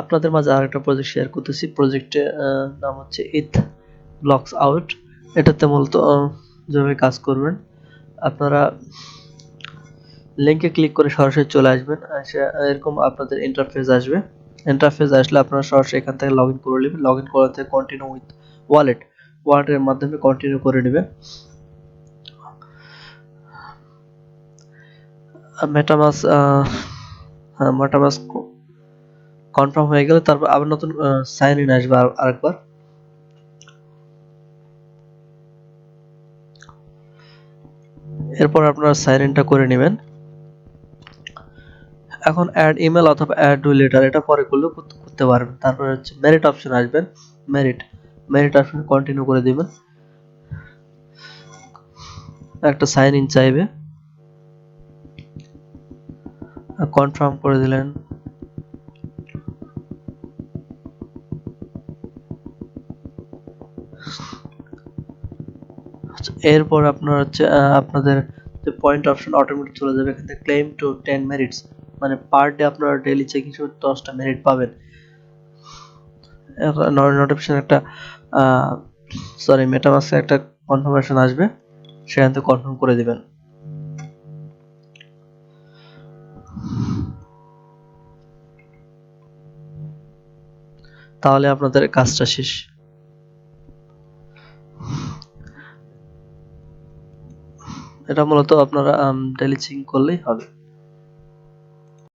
আপনাদের মাঝে আরেকটা প্রজেক্ট শেয়ার করতেছি। প্রজেক্টের নাম হচ্ছে ইথ ব্লকস আউট। এটাতে মূলত যেভাবে কাজ করবেন, আপনারা লিংকে ক্লিক করে সরাসরি চলে আসবেন। এরকম আপনাদের ইন্টারফেস আসবে। ইন্টারফেস আসলে আপনারা সরাসরি এখান থেকে লগ ইন করে নেবেন। লগ ইন করার থেকে কন্টিনিউ উইথ ওয়ালেটের মাধ্যমে কন্টিনিউ করে নেবে। মেটামাস্ক কনফার্ম হয়ে গেলে তারপর আবার নতুন সাইন ইন আসবে আরেকবার। এরপর আপনারা সাইন ইনটা করে নেবেন। এখন অ্যাড ইমেল অথবা অ্যাড টু লেটার এটা পরে করলেও করতে পারবেন। তারপর হচ্ছে মেরিট অপশন আসবেন। মেরিট অপশন কন্টিনিউ করে দিবেন। একটা সাইন ইন চাইবে, কনফার্ম করে দিলেন। এরপর আপনার হচ্ছে আপনাদের যে পয়েন্ট অপশন অটোমেটিক চলে যাবে। এখান থেকে ক্লেম টু 10 মেরিটস, মানে পার ডে আপনারা ডেইলি চেকিং 10টা মেরিট পাবেন। নোটিফিকেশন একটা মেটামাস্কে একটা কনফার্মেশন আসবে, সেখান থেকে কনফার্ম করে দিবেন। তাহলে আপনাদের কাজটা শেষ। এটা মূলত আপনারা ডেইলি চেকিং করলেই হবে।